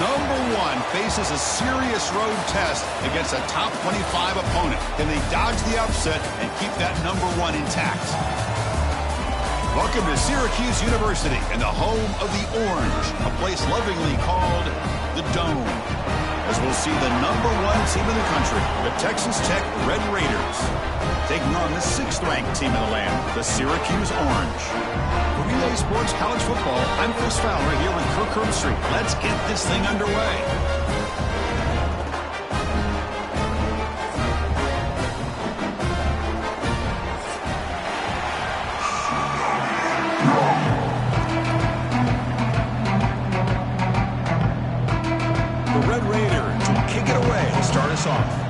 Number one faces a serious road test against a top 25 opponent. Can they dodge the upset and keep that number one intact? Welcome to Syracuse University and the home of the Orange, a place lovingly called the Dome. As we'll see the number one team in the country, the Texas Tech Red Raiders, taking on the 6th-ranked team in the land, the Syracuse Orange. For Relay Sports College Football, I'm Chris Fowler here with Kirk Herbstreit. Let's get this thing underway. The Red Raiders will kick it away to start us off.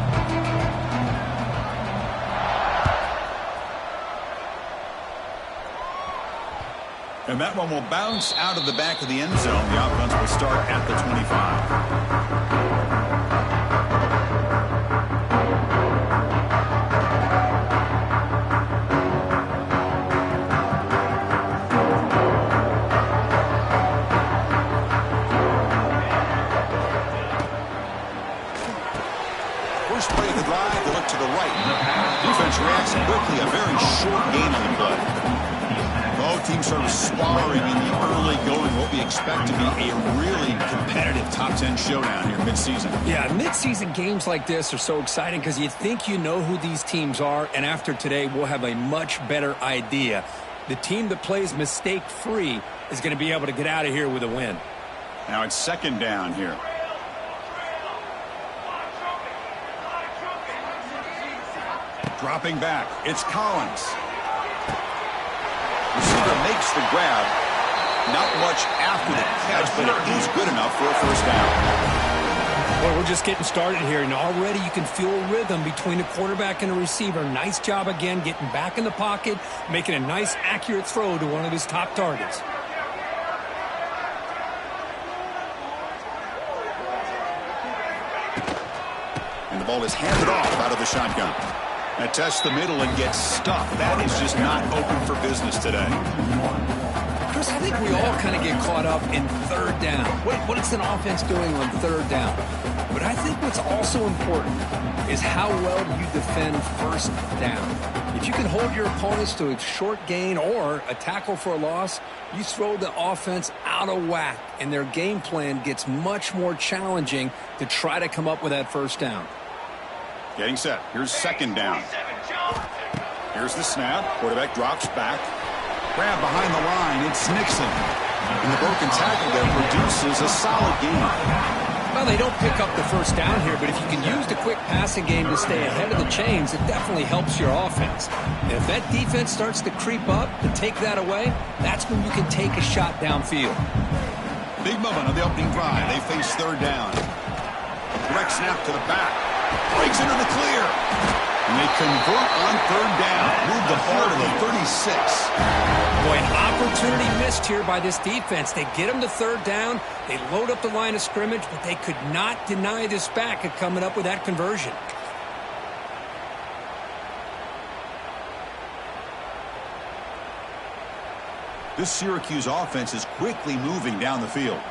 And that one will bounce out of the back of the end zone. The offense will start at the 25. First play of the drive, they look to the right. Defense reacts quickly, a very short gain on the play. Both teams sort of sparring in the early going, what we expect to be a really competitive top 10 showdown here mid-season. Yeah, mid-season games like this are so exciting because you think you know who these teams are, and after today, we'll have a much better idea. The team that plays mistake-free is going to be able to get out of here with a win. Now it's 2nd down here. Dropping back, it's Collins. Receiver makes the grab. Not much after the catch, but it is good enough for a first down. Well, we're just getting started here, and already you can feel a rhythm between the quarterback and the receiver. Nice job again getting back in the pocket, making a nice, accurate throw to one of his top targets. And the ball is handed off out of the shotgun. And tests the middle and gets stuffed. That is just not open for business today. Chris, I think we all kind of get caught up in 3rd down. What is an offense doing on 3rd down? But I think what's also important is how well you defend 1st down. If you can hold your opponents to a short gain or a tackle for a loss, you throw the offense out of whack, and their game plan gets much more challenging to try to come up with that 1st down. Getting set. Here's 2nd down. Here's the snap. Quarterback drops back. Grab behind the line. It's Nixon. And the broken tackle there produces a solid gain. Well, they don't pick up the 1st down here, but if you can use the quick passing game to stay ahead of the chains, it definitely helps your offense. And if that defense starts to creep up and take that away, that's when you can take a shot downfield. Big moment on the opening drive. They face 3rd down. Direct snap to the back. Breaks into the clear. And they convert on 3rd down. Move the ball to the 36. Boy, an opportunity missed here by this defense. They get them to 3rd down. They load up the line of scrimmage, but they could not deny this back at coming up with that conversion. This Syracuse offense is quickly moving down the field.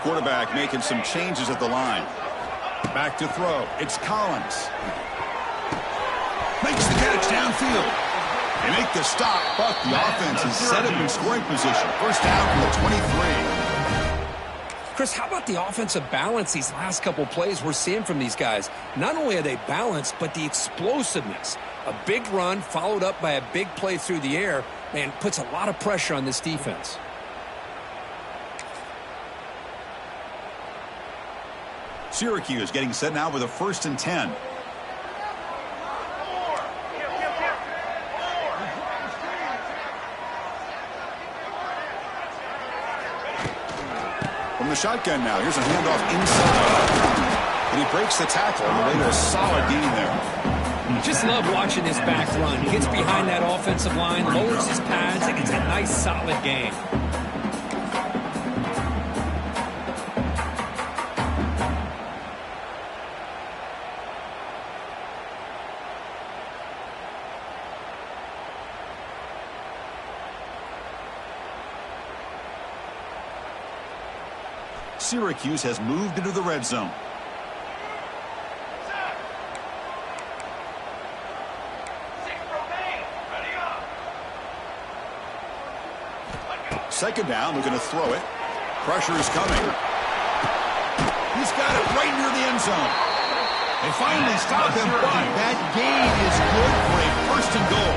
Quarterback making some changes at the line. Back to throw. It's Collins. Makes the catch downfield. They make the stop, but the offense is set up in scoring position. 1st down from the 23. Chris, how about the offensive balance these last couple plays we're seeing from these guys? Not only are they balanced, but the explosiveness. A big run followed up by a big play through the air, man, puts a lot of pressure on this defense. Syracuse getting set now with a 1st and 10. From the shotgun now, here's a handoff inside. And he breaks the tackle on the way to a solid gain there. Just love watching this back run. He gets behind that offensive line, lowers his pads, and gets a nice solid gain. Syracuse has moved into the red zone. Second down, looking to throw it. Pressure is coming. He's got it right near the end zone. They finally stop him, but that gain is good for a first and goal.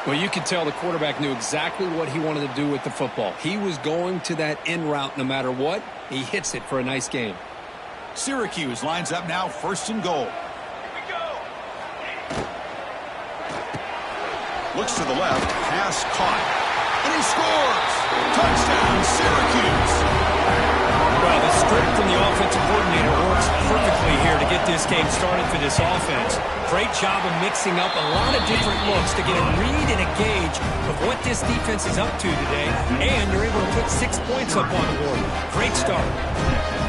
Well, you can tell the quarterback knew exactly what he wanted to do with the football. He was going to that in route no matter what. He hits it for a nice gain. Syracuse lines up now, first and goal. Looks to the left, pass caught. And he scores! Touchdown, Syracuse! Well, the script from the offensive coordinator works perfectly here to get this game started for this offense. Great job of mixing up a lot of different looks to get a read and a gauge of what this defense is up to today, and they're able to put 6 points up on the board. Great start.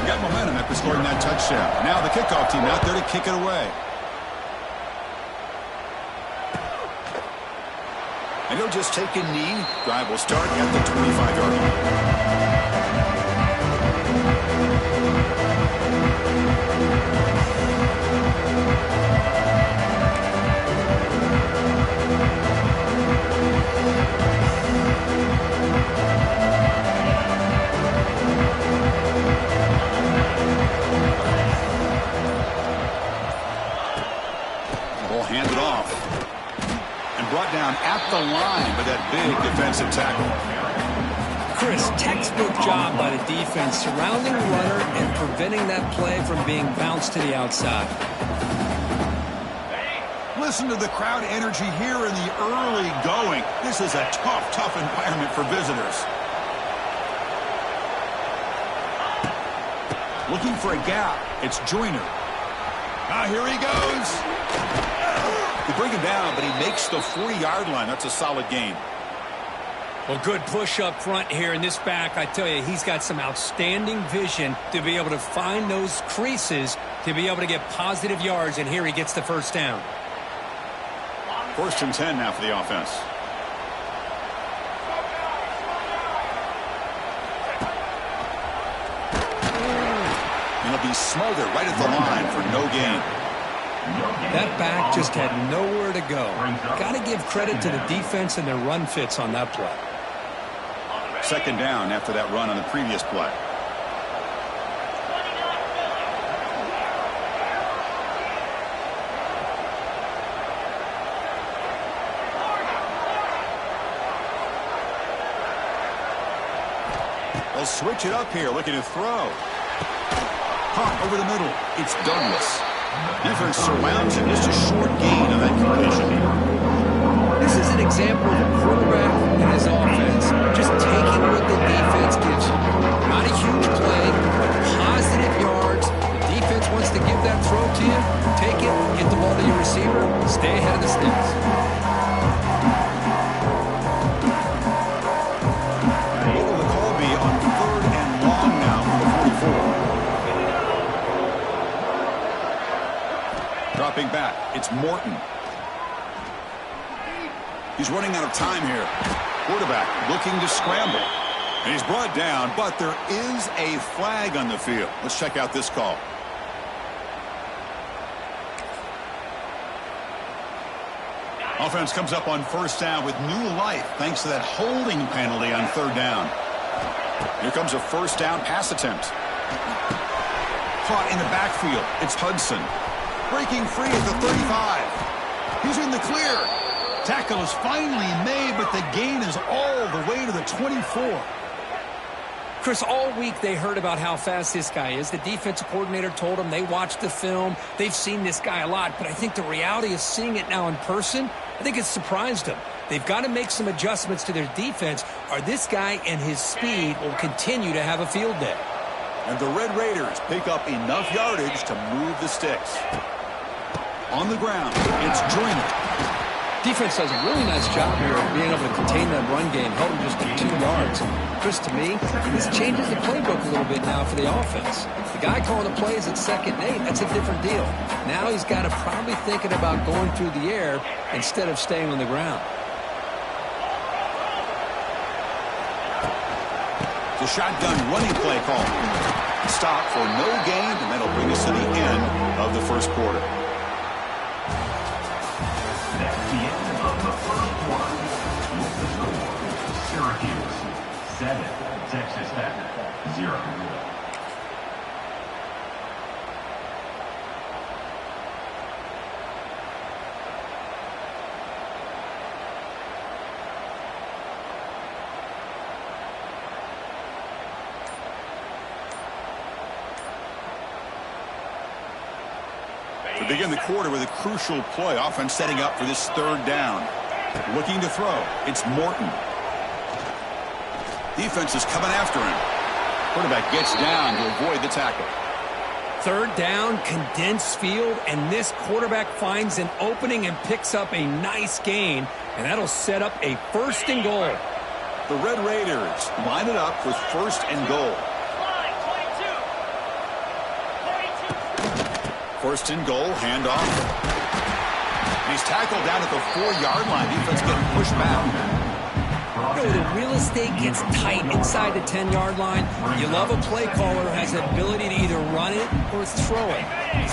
Got momentum after scoring that touchdown. Now the kickoff team out there to kick it away. And he'll just take a knee. Drive will start at the 25-yard line. Ball handed off. And brought down at the line by that big defensive tackle. Chris, textbook job by the defense surrounding the runner and preventing that play from being bounced to the outside. Listen to the crowd energy here in the early going. This is a tough environment for visitors. Looking for a gap. It's Joyner. Here he goes. They bring him down, but he makes the 40-yard line. That's a solid gain. Well, good push up front here in this back. I tell you, he's got some outstanding vision to be able to find those creases to be able to get positive yards, and here he gets the first down. First and 10 now for the offense. And he'll be smothered right at the line for no gain. That back just had nowhere to go. Got to give credit to the defense and their run fits on that play. Second down after that run on the previous play. They'll switch it up here, looking to throw. Caught over the middle. It's Douglas. Defense surrounds him. Just a short gain on that completion. This is an example of a quarterback and his offense just taking what the defense gives you. Not a huge play, but positive yards. The defense wants to give that throw to you. Take it, get the ball to your receiver, stay ahead of the sticks. What will the call be on third and long now from the 44? Dropping back, it's Morton. He's running out of time here. Quarterback looking to scramble. And he's brought down, but there is a flag on the field. Let's check out this call. Offense comes up on first down with new life thanks to that holding penalty on third down. Here comes a first down pass attempt. Caught in the backfield. It's Hudson. Breaking free at the 35. He's in the clear. Tackle is finally made, but the gain is all the way to the 24. Chris, all week they heard about how fast this guy is. The defensive coordinator told them they watched the film. They've seen this guy a lot, but I think the reality is seeing it now in person, I think it's surprised them. They've got to make some adjustments to their defense, or this guy and his speed will continue to have a field day. And the Red Raiders pick up enough yardage to move the sticks. On the ground, it's Joyner. Defense does a really nice job here of being able to contain that run game, held him just to 2 yards. Chris, to me, this changes the playbook a little bit now for the offense. The guy calling the plays at 2nd and 8, that's a different deal. Now he's got to probably thinking about going through the air instead of staying on the ground. The shotgun running play call. Stop for no gain, and that'll bring us to the end of the first quarter. That's the end of the first quarter. Syracuse 7, Texas Tech 0. We begin the quarter with a crucial play. Offense setting up for this third down. Looking to throw. It's Morton. Defense is coming after him. Quarterback gets down to avoid the tackle. Third down, condensed field, and this quarterback finds an opening and picks up a nice gain, and that'll set up a 1st and goal. The Red Raiders line it up with 1st and goal. 1st and goal, handoff. And he's tackled down at the 4-yard line. Defense getting pushed back. You know, the real estate gets tight inside the 10-yard line. You love a play caller who has the ability to either run it or throw it.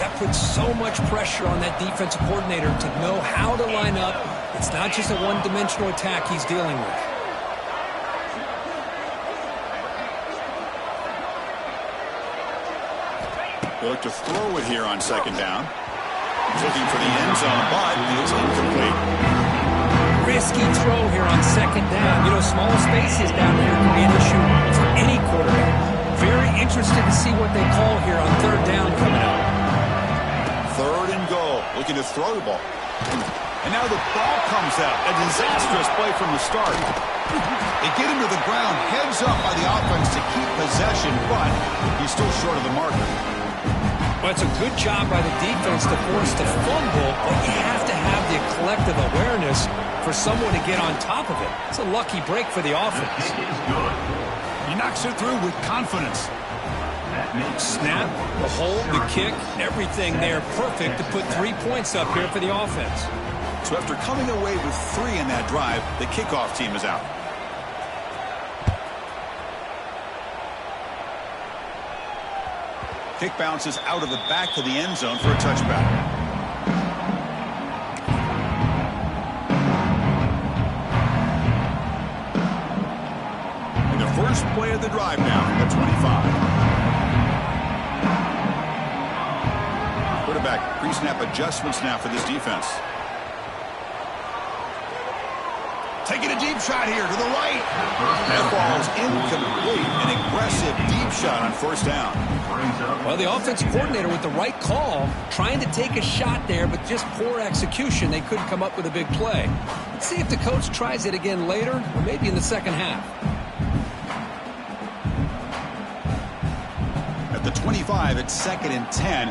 That puts so much pressure on that defensive coordinator to know how to line up. It's not just a one-dimensional attack he's dealing with. They look to throw it here on 2nd down. He's looking for the end zone, but it's incomplete. Risky throw here on 2nd down. You know, small spaces down there can be an issue for any quarterback. Very interested to see what they call here on 3rd down coming up. 3rd and goal. Looking to throw the ball. And now the ball comes out. A disastrous play from the start. They get him to the ground, heads up by the offense to keep possession, but he's still short of the marker. Well, it's a good job by the defense to force the fumble, but you have to have the collective awareness for someone to get on top of it. It's a lucky break for the offense. He knocks it through with confidence. Snap, the hold, the kick, everything there perfect to put 3 points up here for the offense. So after coming away with 3 in that drive, the kickoff team is out. Kick bounces out of the back to the end zone for a touchback. And the first play of the drive now from the 25. Quarterback pre-snap adjustments now for this defense. Taking a deep shot here to the right. That ball's incomplete. An aggressive deep shot on 1st down. Well, the offensive coordinator with the right call, trying to take a shot there, but just poor execution. They couldn't come up with a big play. Let's see if the coach tries it again later, or maybe in the 2nd half. At the 25, it's 2nd and 10.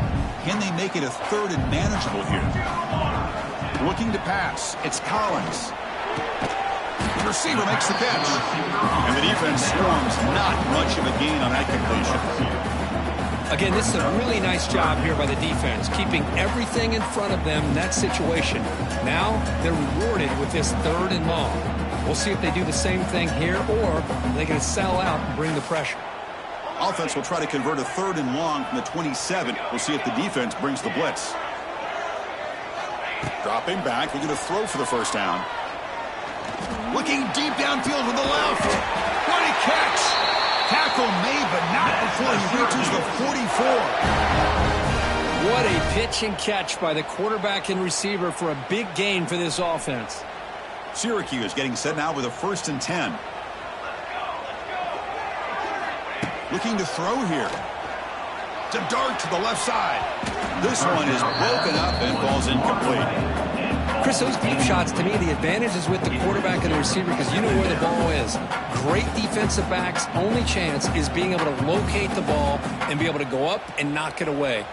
Can they make it a 3rd and manageable here? Looking to pass. It's Collins. The receiver makes the catch. And the defense swarms. Not much of a gain on that completion. Again, this is a really nice job here by the defense, keeping everything in front of them in that situation. Now they're rewarded with this 3rd and long. We'll see if they do the same thing here, or they're going to sell out and bring the pressure. Offense will try to convert a 3rd and long from the 27. We'll see if the defense brings the blitz. Dropping back, looking to throw for the 1st down. Looking deep downfield to the left. What a catch! Tackle made, but not before he reaches the 44. What a pitch and catch by the quarterback and receiver for a big gain for this offense. Syracuse getting set now with a 1st and 10. Looking to throw here. To dart to the left side. This one is broken up and ball's incomplete. Chris, those deep shots, to me, the advantage is with the quarterback and the receiver because you know where the ball is. Great defensive backs' only chance is being able to locate the ball and be able to go up and knock it away.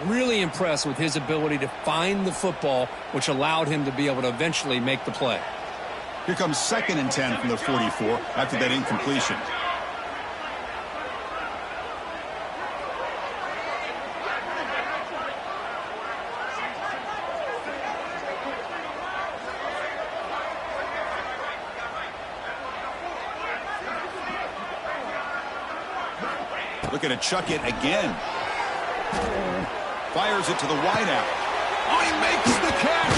Really impressed with his ability to find the football, which allowed him to be able to eventually make the play. Here comes 2nd and 10 from the 44 after that incompletion. Looking to chuck it again. Fires it to the wideout. Oh, he makes the catch.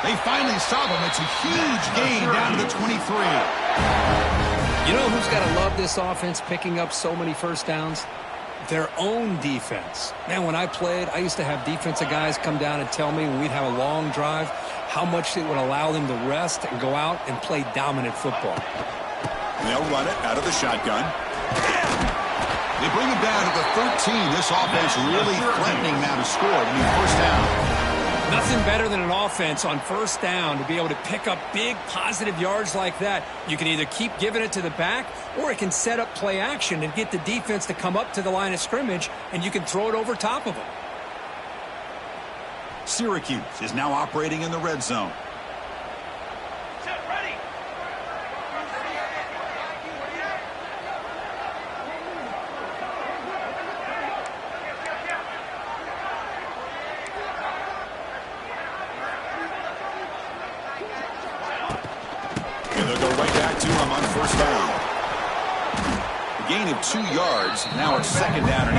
They finally stop him. It's a huge gain down to the 23. You know who's got to love this offense picking up so many first downs? Their own defense. Man, when I played, I used to have defensive guys come down and tell me when we'd have a long drive how much it would allow them to rest and go out and play dominant football. They'll run it out of the shotgun. They bring it down to the 13. This offense really threatening now to score. I mean, first down. Nothing better than an offense on first down to be able to pick up big positive yards like that. You can either keep giving it to the back or it can set up play action and get the defense to come up to the line of scrimmage, and you can throw it over top of them. Syracuse is now operating in the red zone. First down. A gain of 2 yards. Now it's second down and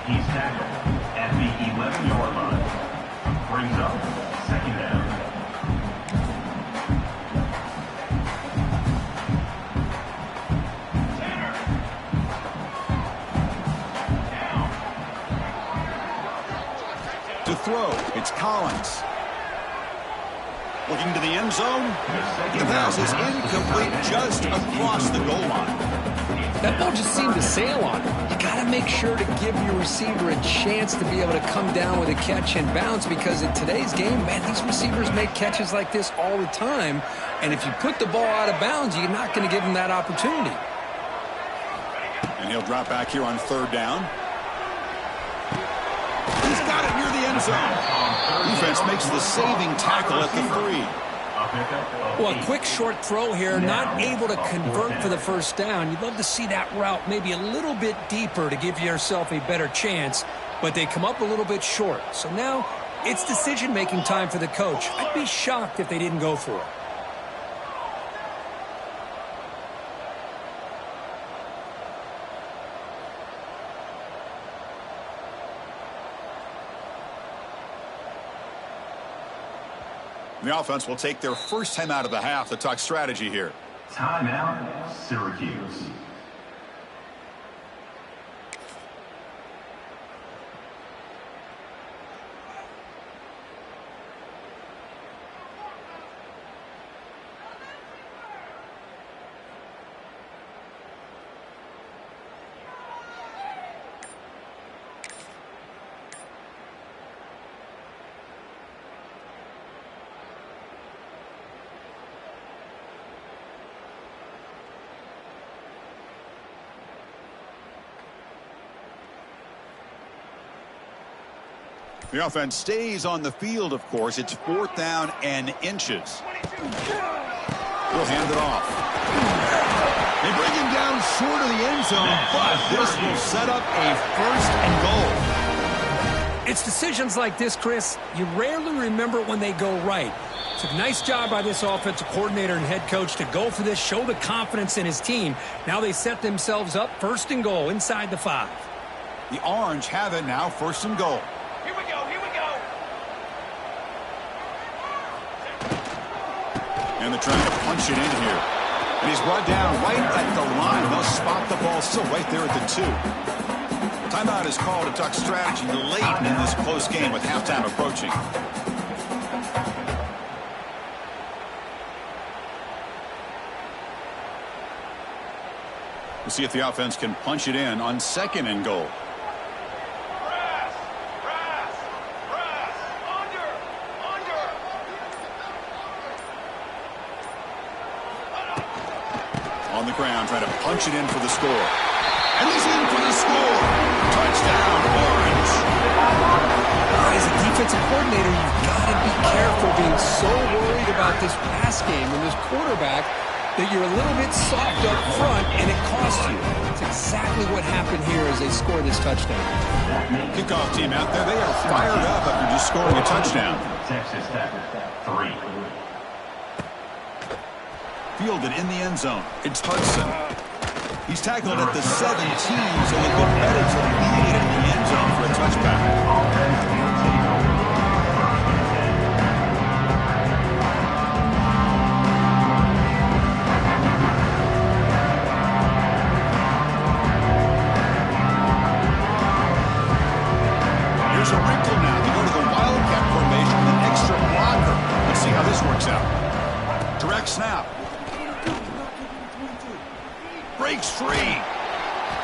8. He's tackled at the 11-yard line. Brings up second down. To throw, it's Collins. Looking to the end zone. The pass is incomplete just across the goal line. That ball just seemed to sail on him. You got to make sure to give your receiver a chance to be able to come down with a catch and bounce, because in today's game, man, these receivers make catches like this all the time. And if you put the ball out of bounds, you're not going to give them that opportunity. And he'll drop back here on third down. He's got it near the end zone. Defense makes the saving tackle at the 3. Well, a quick short throw here, not able to convert for the first down. You'd love to see that route maybe a little bit deeper to give yourself a better chance, but they come up a little bit short. So now it's decision-making time for the coach. I'd be shocked if they didn't go for it. The offense will take their first time out of the half to talk strategy here. Timeout, Syracuse. The offense stays on the field, of course. It's 4th down and inches. He'll hand it off. They bring him down short of the end zone, but this will set up a 1st and goal. It's decisions like this, Chris, you rarely remember when they go right. It's a nice job by this offensive coordinator and head coach to go for this, show the confidence in his team. Now they set themselves up 1st and goal inside the 5. The Orange have it now, 1st and goal. And they're trying to punch it in here. And he's brought down right at the line. They'll spot the ball still right there at the 2. Timeout is called to talk strategy late in this close game with halftime approaching. We'll see if the offense can punch it in on 2nd and goal. On the ground, trying to punch it in for the score. And he's in for the score. Touchdown, Orange. As a defensive coordinator, you've got to be careful being so worried about this pass game and this quarterback that you're a little bit soft up front and it costs you. That's exactly what happened here as they score this touchdown. Kickoff team out there, they are fired up after just scoring a touchdown. Texas Tech, 3. Fielded in the end zone. It's Hudson. He's tackled at the 17, so a good bet is that he made it in the end zone for a touchback. There's a wrinkle now. They go to the wildcat formation with an extra blocker. Let's see how this works out. Direct snap. Breaks free.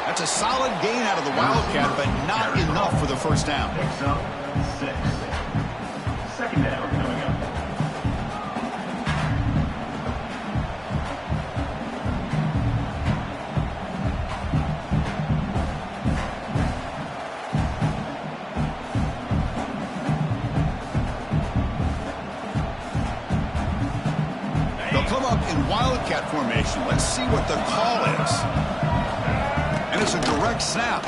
That's a solid gain out of the wildcat, but not enough for the first down. Picks up 6. Second down coming up. They'll come up in wildcat formation. Let's see what the call is. And it's a direct snap.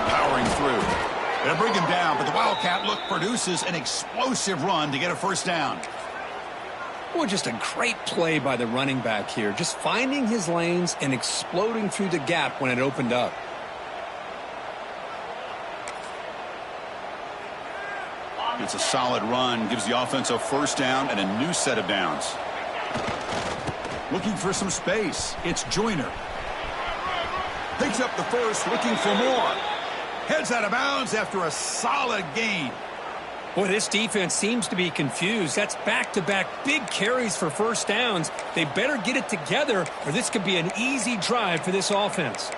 Powering through. They'll bring him down, but the wildcat look produces an explosive run to get a first down. Well, just a great play by the running back here. Just finding his lanes and exploding through the gap when it opened up. It's a solid run, gives the offense a first down and a new set of downs. Looking for some space. It's Joyner. Picks up the first, looking for more. Heads out of bounds after a solid gain. Boy, this defense seems to be confused. That's back-to-back big carries for first downs. They better get it together, or this could be an easy drive for this offense.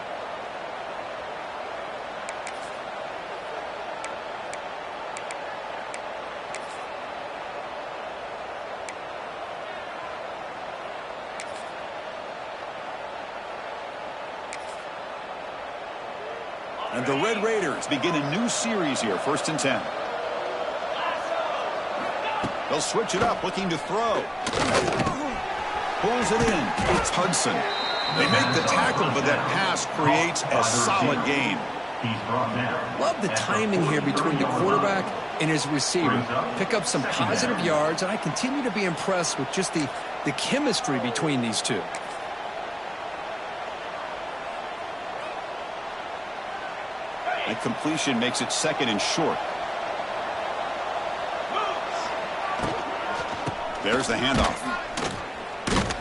And the Red Raiders begin a new series here, 1st and 10. They'll switch it up, looking to throw. Pulls it in. It's Hudson. They make the tackle, but that pass creates a solid gain. He's brought down. Love the timing here between the quarterback and his receiver. Pick up some positive yards, and I continue to be impressed with just the chemistry between these two. And completion makes it 2nd and short. There's the handoff.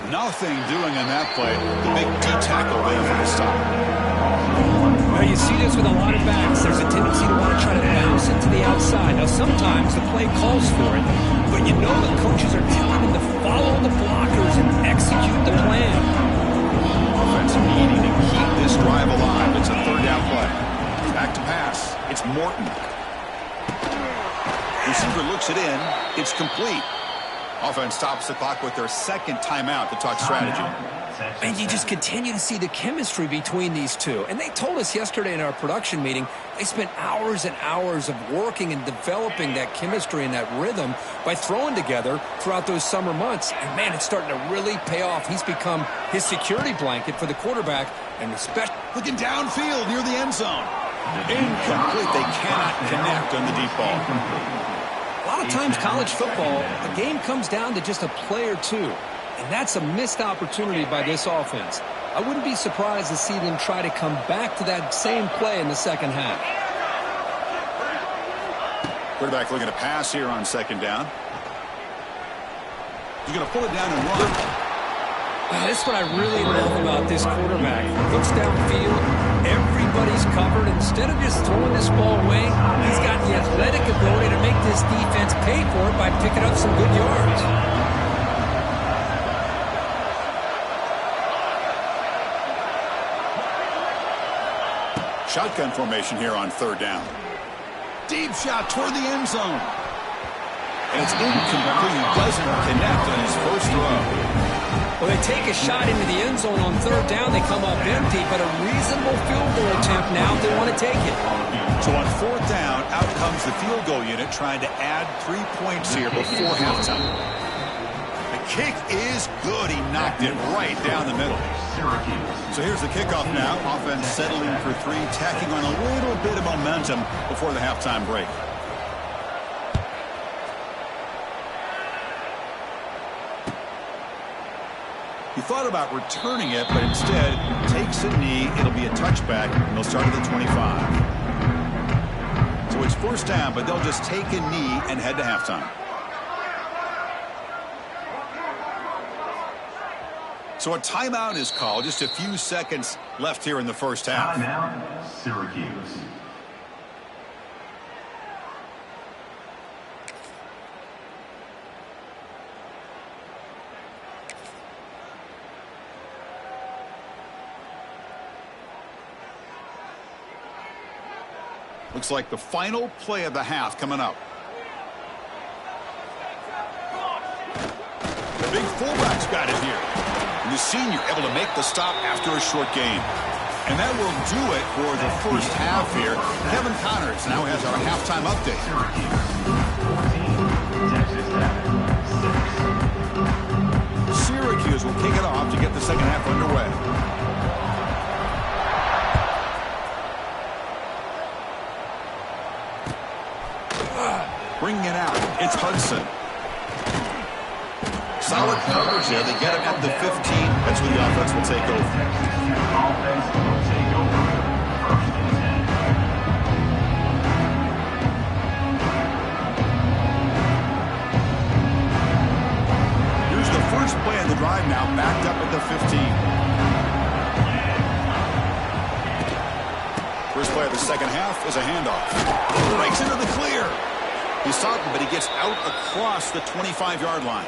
Nothing doing on that play. The big D-tackle there for the stop. Now you see this with a lot of backs. There's a tendency to want to try to bounce into the outside. Now sometimes the play calls for it, but you know the coaches are telling them to follow the blockers and execute the plan. Offense needing to keep this drive alive. It's a 3rd down play. Back to pass. It's Morton. Receiver looks it in. It's complete. Offense stops the clock with their 2nd timeout to talk strategy. And you just continue to see the chemistry between these two. And they told us yesterday in our production meeting, they spent hours and hours of working and developing that chemistry and that rhythm by throwing together throughout those summer months. And, man, it's starting to really pay off. He's become his security blanket for the quarterback. And especially looking downfield near the end zone. Incomplete. They cannot connect on the deep ball. A lot of times college football, the game comes down to just a play or two. And that's a missed opportunity by this offense. I wouldn't be surprised to see them try to come back to that same play in the second half. Quarterback looking to pass here on 2nd down. He's going to pull it down and run. This is what I really love about this quarterback. Looks downfield, everybody's covered. Instead of just throwing this ball away, he's got the athletic ability to make this defense pay for it by picking up some good yards. Shotgun formation here on 3rd down. Deep shot toward the end zone. And it's incomplete. Doesn't connect on his first throw. Well, they take a shot into the end zone on 3rd down. They come up empty, but a reasonable field goal attempt now if they want to take it. So on 4th down, out comes the field goal unit trying to add 3 points here before halftime. The kick is good. He knocked it right down the middle. So here's the kickoff now. Offense settling for 3, tacking on a little bit of momentum before the halftime break. He thought about returning it, but instead takes a knee. It'll be a touchback, and they'll start at the 25. So it's first down, but they'll just take a knee and head to halftime. So a timeout is called. Just a few seconds left here in the first half. Timeout, Syracuse. Looks like the final play of the half coming up. The big fullback's got it here. And the senior able to make the stop after a short gain. And that will do it for the first half here. Kevin Connors now has our halftime update. Syracuse will kick it off to get the second half underway. Bringing it out, it's Hudson. Solid coverage there. They get him at the 15. That's where the offense will take over. Offense will take over. First and 10. Here's the first play of the drive now, backed up at the 15. First play of the second half is a handoff. Breaks into the clear. He's stopped, but he gets out across the 25-yard line.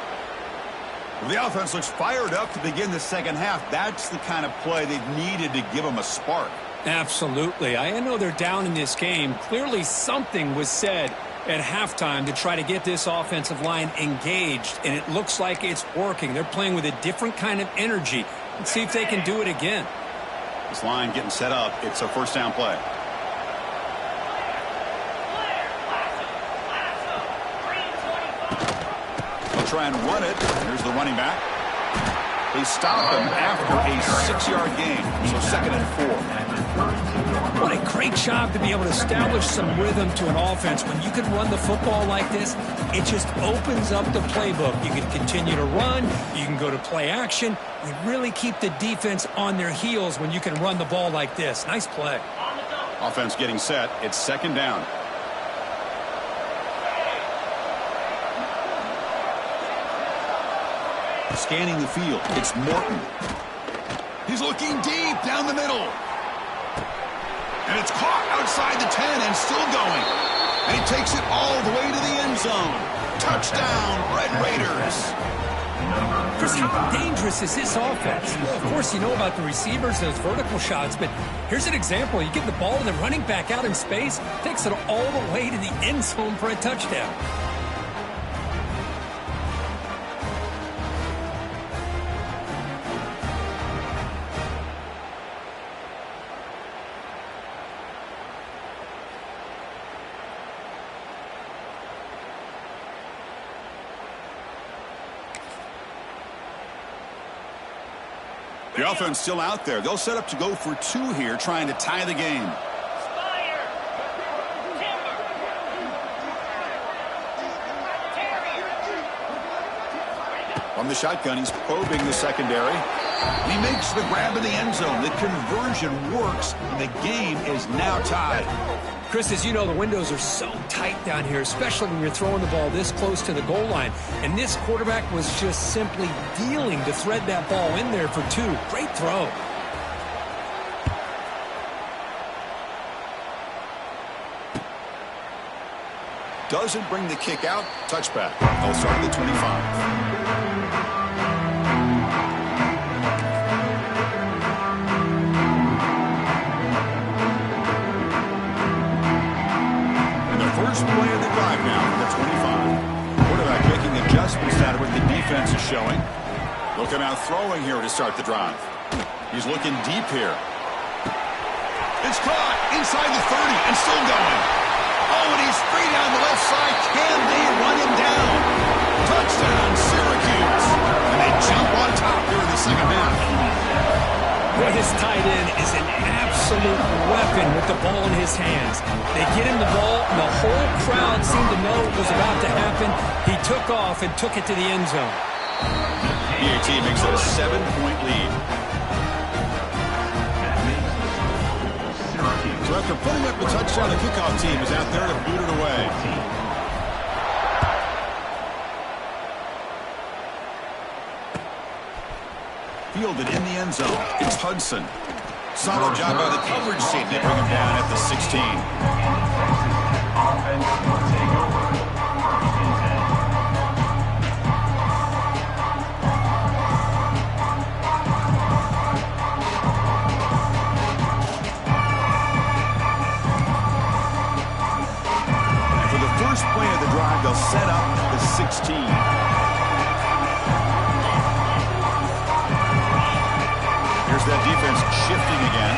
The offense looks fired up to begin the second half. That's the kind of play they've needed to give them a spark. Absolutely. I know they're down in this game. Clearly something was said at halftime to try to get this offensive line engaged, and it looks like it's working. They're playing with a different kind of energy. Let's see if they can do it again. This line getting set up. It's a first down play. Try and run it. Here's the running back. They stop him after a 6-yard gain. So second and 4. What a great job to be able to establish some rhythm to an offense. When you can run the football like this, it just opens up the playbook. You can continue to run. You can go to play action. You really keep the defense on their heels when you can run the ball like this. Nice play. Offense getting set. It's second down. Scanning the field, it's Morton. He's looking deep down the middle. And it's caught outside the 10 and still going. And he takes it all the way to the end zone. Touchdown, Red Raiders. Chris, how dangerous is this offense? Well, of course, you know about the receivers, those vertical shots, but here's an example. You get the ball to the running back out in space, takes it all the way to the end zone for a touchdown. The offense still out there. They'll set up to go for 2 here, trying to tie the game. From the shotgun, he's probing the secondary. He makes the grab in the end zone. The conversion works, and the game is now tied. Chris, as you know, the windows are so tight down here, especially when you're throwing the ball this close to the goal line. And this quarterback was just simply dealing to thread that ball in there for 2. Great throw. Doesn't bring the kick out. Touchback. They'll start at the 25. First play of the drive now from the 25. Quarterback making adjustments out of what the defense is showing. Looking out throwing here to start the drive. He's looking deep here. It's caught inside the 30 and still going. Oh, and he's free down the left side. Can they run him down? Touchdown, Syracuse. And they jump on top here in the second half. Boy, this tight end is an absolute weapon with the ball in his hands. They get him the ball, and the whole crowd seemed to know it was about to happen. He took off and took it to the end zone. PAT makes it a 7-point lead. So after putting up the touchdown, the kickoff team is out there to boot it away. Fielded in the end zone. It's Hudson. Solid job by the coverage team. They bring him down at the 16. Offense will take over. First and 10. And for the first play of the drive, they'll set up at the 16. Here's that defense shifting again.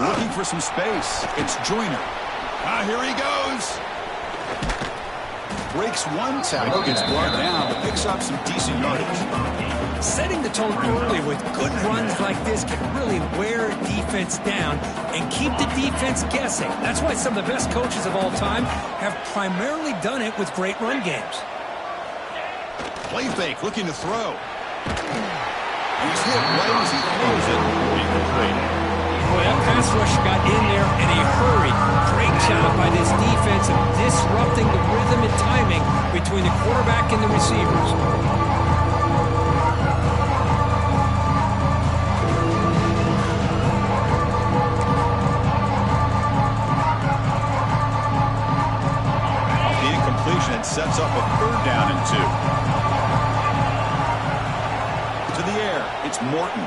Looking for some space. It's Joyner. Here he goes. Breaks one tackle, gets brought down, but picks up some decent yardage. Setting the tone early with good runs like this can really wear a defense down and keep the defense guessing. That's why some of the best coaches of all time have primarily done it with great run games. Play fake, looking to throw. He's hit right as he throws it. Incomplete. Boy, that pass rush got in there in a hurry. Great job by this defense of disrupting the rhythm and timing between the quarterback and the receivers. Off the incompletion, it sets up a 3rd down and 2. It's Morton.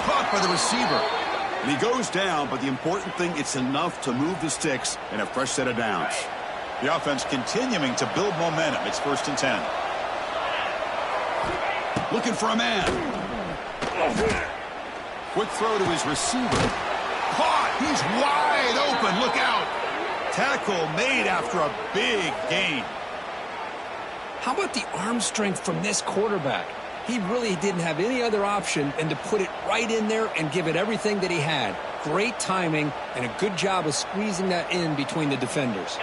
Caught by the receiver. And he goes down, but the important thing, it's enough to move the sticks and a fresh set of downs. The offense continuing to build momentum. It's 1st and 10. Looking for a man. Quick throw to his receiver. Caught. He's wide open. Look out. Tackle made after a big gain. How about the arm strength from this quarterback? He really didn't have any other option than to put it right in there and give it everything that he had. Great timing and a good job of squeezing that in between the defenders.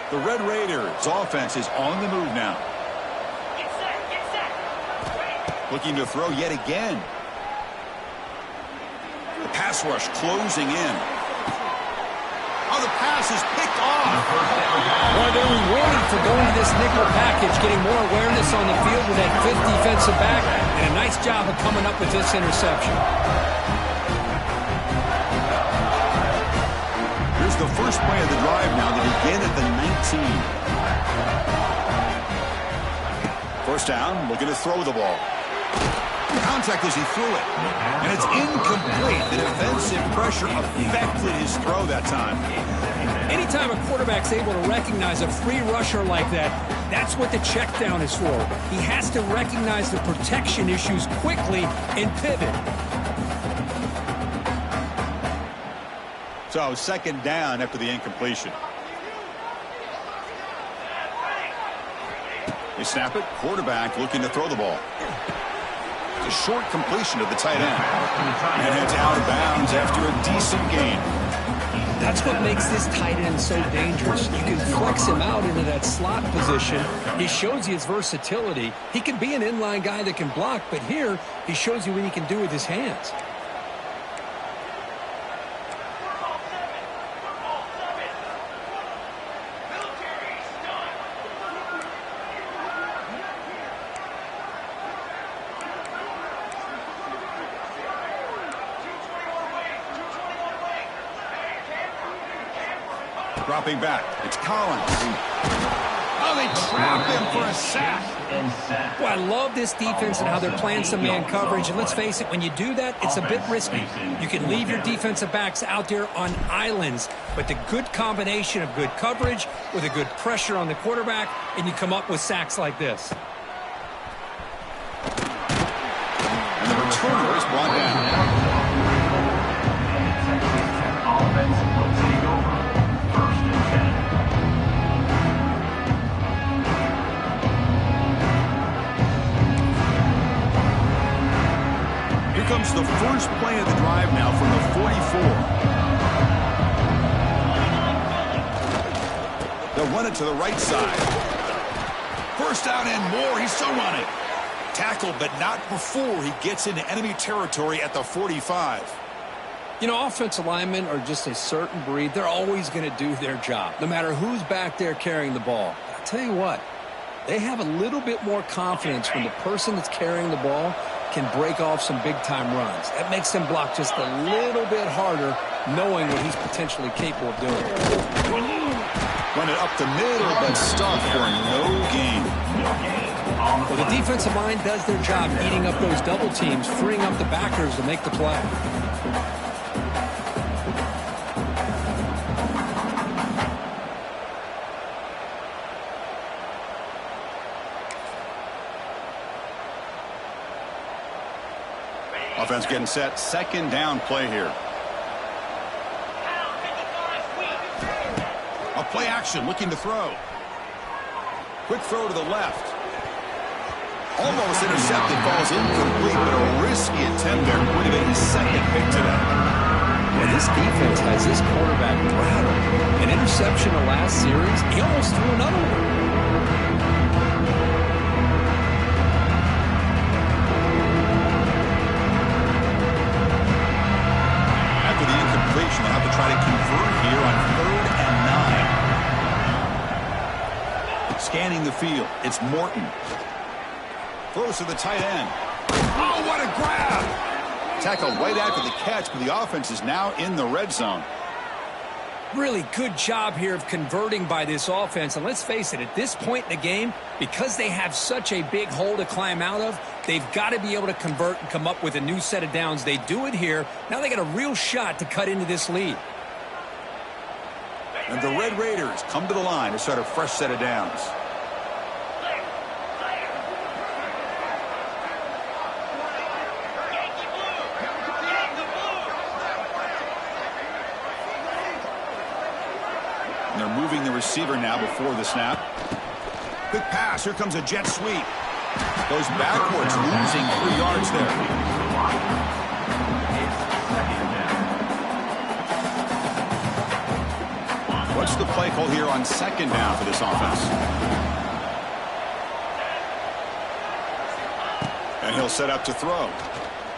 The Red Raiders offense is on the move now. Looking to throw yet again. The pass rush closing in. Oh, the pass is picked off. Well, they're rewarded for going to this nickel package, getting more awareness on the field with that 5th defensive back, and a nice job of coming up with this interception. Here's the first play of the drive now. They begin at the 19. First down, looking to throw the ball. Contact as he threw it. And it's incomplete. The defensive pressure affected his throw that time. Anytime a quarterback's able to recognize a free rusher like that, that's what the check down is for. He has to recognize the protection issues quickly and pivot. So 2nd down after the incompletion. They snap it. Quarterback looking to throw the ball. A short completion to the tight end. And it's out of bounds after a decent gain. That's what makes this tight end so dangerous. You can flex him out into that slot position. He shows you his versatility. He can be an inline guy that can block, but here he shows you what he can do with his hands. Dropping back. It's Collins. Oh, they trap him for a sack. Well, I love this defense and how they're playing some man coverage. And let's face it, when you do that, it's a bit risky. You can leave your defensive backs out there on islands, but the good combination of good coverage with a good pressure on the quarterback, and you come up with sacks like this. And the returner is brought down. Offense will take over. First and 10. Here comes the first play of the drive now from the 44. They'll run it to the right side. First down and more. He's still running. Tackled, but not before he gets into enemy territory at the 45. You know, offensive linemen are just a certain breed. They're always going to do their job, no matter who's back there carrying the ball. But I'll tell you what, they have a little bit more confidence when the person that's carrying the ball can break off some big-time runs. That makes them block just a little bit harder, knowing what he's potentially capable of doing. Run it up the middle, but stuffed for no gain. Well, the defensive line does their job eating up those double teams, freeing up the backers to make the play. Offense getting set. Second down play here. A play action looking to throw. Quick throw to the left. Almost intercepted. Falls incomplete, but a risky attempt there. Would have been his second pick today. Well, this defense has this quarterback rattled. An interception the last series. He almost threw another one. They'll have to try to convert here on 3rd and 9. Scanning the field. It's Morton. Throws to the tight end. Oh, what a grab! Tackled right after the catch, but the offense is now in the red zone. Really good job here of converting by this offense. And let's face it, at this point in the game, because they have such a big hole to climb out of, they've got to be able to convert and come up with a new set of downs. They do it here. Now they got a real shot to cut into this lead. And the Red Raiders come to the line to start a fresh set of downs. And they're moving the receiver now before the snap. Quick pass. Here comes a jet sweep. Goes backwards, losing 3 yards there. What's the play call here on second down for this offense? And he'll set up to throw.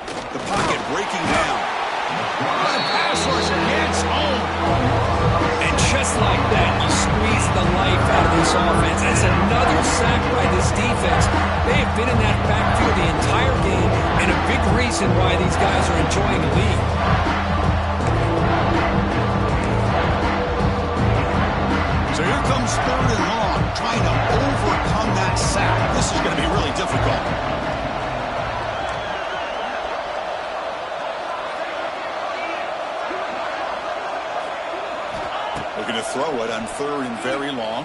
The pocket breaking down. What a pass rush against home. And just like that, you squeeze the life out of this offense. That's another sack by this defense. They have been in that backfield the entire game, and a big reason why these guys are enjoying the lead. So here comes 3rd and long, trying to overcome that sack. This is going to be really difficult. Looking to throw it on 3rd and very long.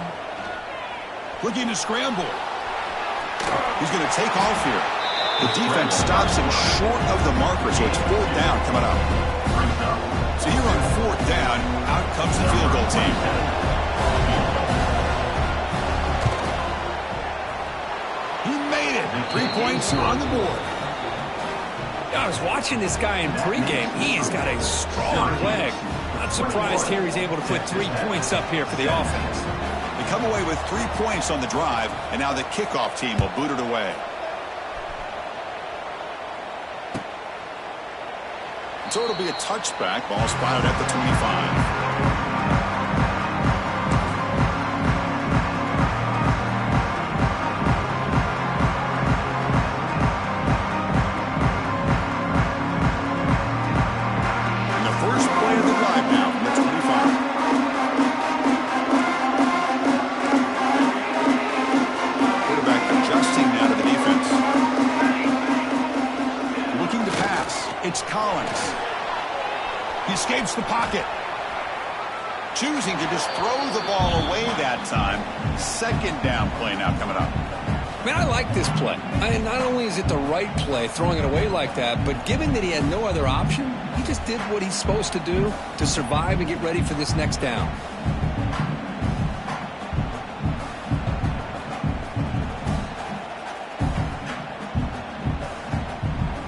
Looking to scramble. He's going to take off here. The defense stops him short of the marker, so it's 4th down coming up. So here on 4th down, out comes the field goal team. He made it. 3 points on the board. I was watching this guy in pregame. He has got a strong leg. Not surprised here he's able to put 3 points up here for the offense. They come away with 3 points on the drive, and now the kickoff team will boot it away. So it'll be a touchback. Ball spotted at the 25. It's Collins. He escapes the pocket. Choosing to just throw the ball away that time. 2nd down play now coming up. Man, I like this play. Not only is it the right play, throwing it away like that, but given that he had no other option, he just did what he's supposed to do to survive and get ready for this next down.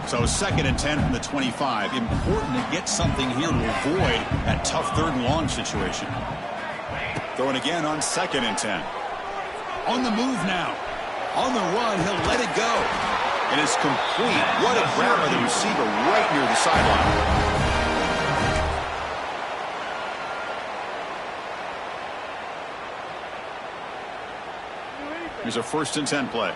So 2nd and 10 from the 25. Important to get something here to avoid that tough 3rd and long situation. Throwing again on 2nd and 10. On the move now. On the run, he'll let it go. And it's complete. What a grab by the receiver right near the sideline. Here's a 1st and 10 play.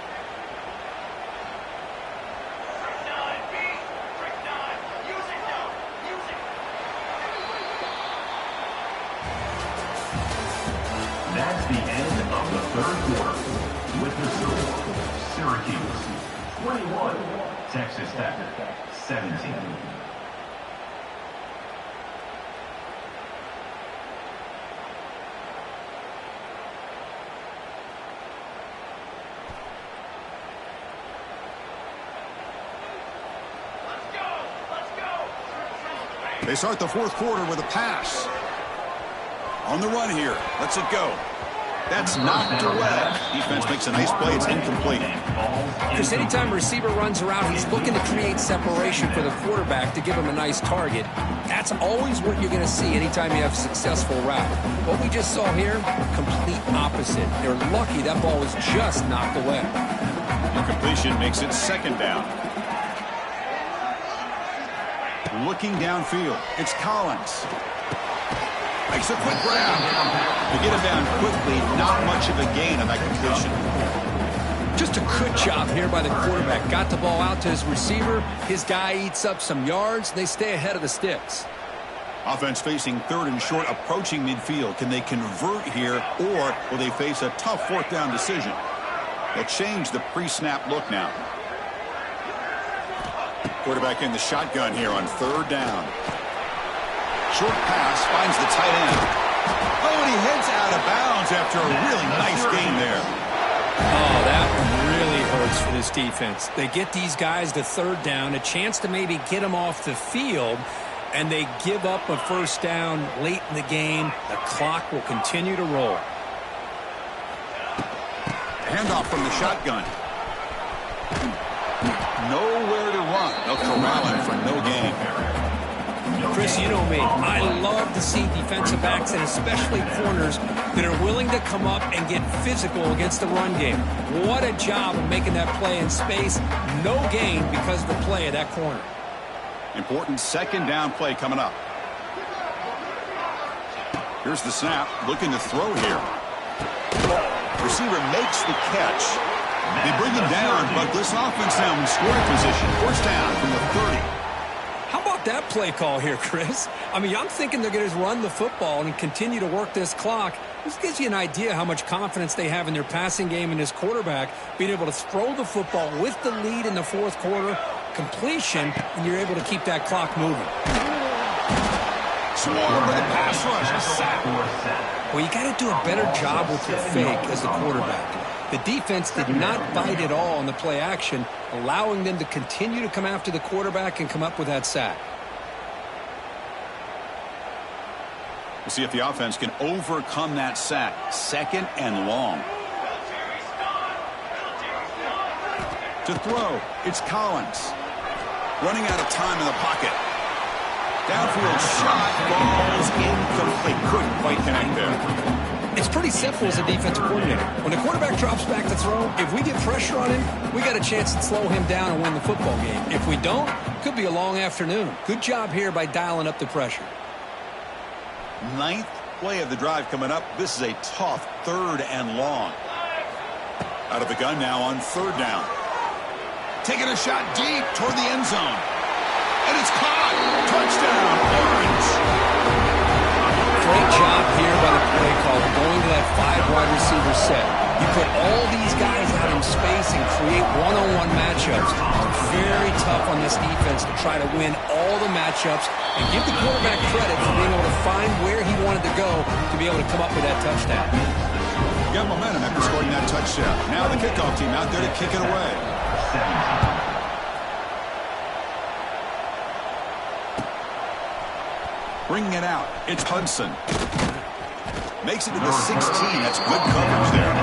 That's the end of the 3rd quarter. With the score, Syracuse 21, Texas Tech 17. They start the 4th quarter with a pass. On the run here. Lets it go. That's knocked away. Defense makes a nice play. It's incomplete. Because anytime a receiver runs a route, he's looking to create separation for the quarterback to give him a nice target. That's always what you're going to see anytime you have a successful route. What we just saw here, complete opposite. They're lucky that ball was just knocked away. Incompletion makes it 2nd down. Looking downfield. It's Collins. Makes a quick grab. To get him down quickly, not much of a gain on that completion. Just a good job here by the quarterback. Got the ball out to his receiver. His guy eats up some yards. They stay ahead of the sticks. Offense facing 3rd and short, approaching midfield. Can they convert here, or will they face a tough 4th down decision? They'll change the pre-snap look now. Quarterback in the shotgun here on 3rd down. Short pass finds the tight end. Oh, and he heads out of bounds after a really nice gain there. Oh, that really hurts for this defense. They get these guys to 3rd down, a chance to maybe get them off the field, and they give up a 1st down late in the game. The clock will continue to roll. Handoff from the shotgun. Nowhere to run. They'll corral him for no gain. Chris, you know me. I love to see defensive backs and especially corners that are willing to come up and get physical against the run game. What a job of making that play in space. No gain because of the play of that corner. Important 2nd down play coming up. Here's the snap. Looking to throw here. Receiver makes the catch. They bring him down, but this offense now in scoring position. 1st down from the 30. How about that play call here, Chris? I mean, I'm thinking they're going to run the football and continue to work this clock. This gives you an idea how much confidence they have in their passing game and this quarterback being able to throw the football with the lead in the 4th quarter, completion, and you're able to keep that clock moving. Swarm with a pass rush. A sack. Well, you got to do a better job with your fake as the quarterback. The defense did not bite at all on the play action, allowing them to continue to come after the quarterback and come up with that sack. We'll see if the offense can overcome that sack. 2nd and long. To throw, it's Collins. Running out of time in the pocket. Downfield shot, balls incomplete. Couldn't quite connect there. It's pretty simple as a defensive coordinator. When the quarterback drops back to throw, if we get pressure on him, we got a chance to slow him down and win the football game. If we don't, could be a long afternoon. Good job here by dialing up the pressure. 9th play of the drive coming up. This is a tough 3rd and long. Out of the gun now on 3rd down. Taking a shot deep toward the end zone. And it's caught. Touchdown, Orange. Great job here by the play caller, going to that 5-wide receiver set. You put all these guys out in space and create one-on-one matchups. Very tough on this defense to try to win all the matchups and give the quarterback credit for being able to find where he wanted to go to be able to come up with that touchdown. Got momentum after scoring that touchdown. Now the kickoff team out there to kick it away. Bringing it out, it's Hudson. Makes it to the 16. That's good coverage there.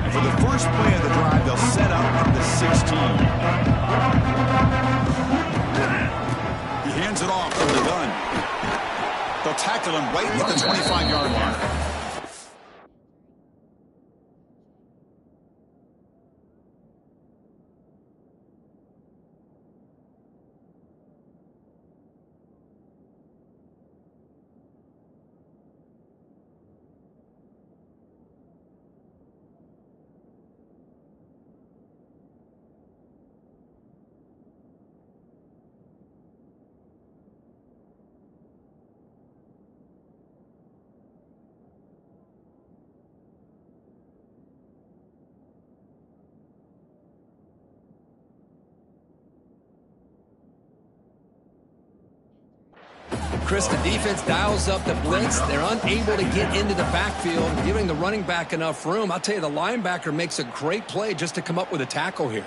And for the first play of the drive, they'll set up at the 16. right at the 25-yard line. Chris, the defense dials up the blitz. They're unable to get into the backfield, giving the running back enough room. I'll tell you, the linebacker makes a great play just to come up with a tackle here.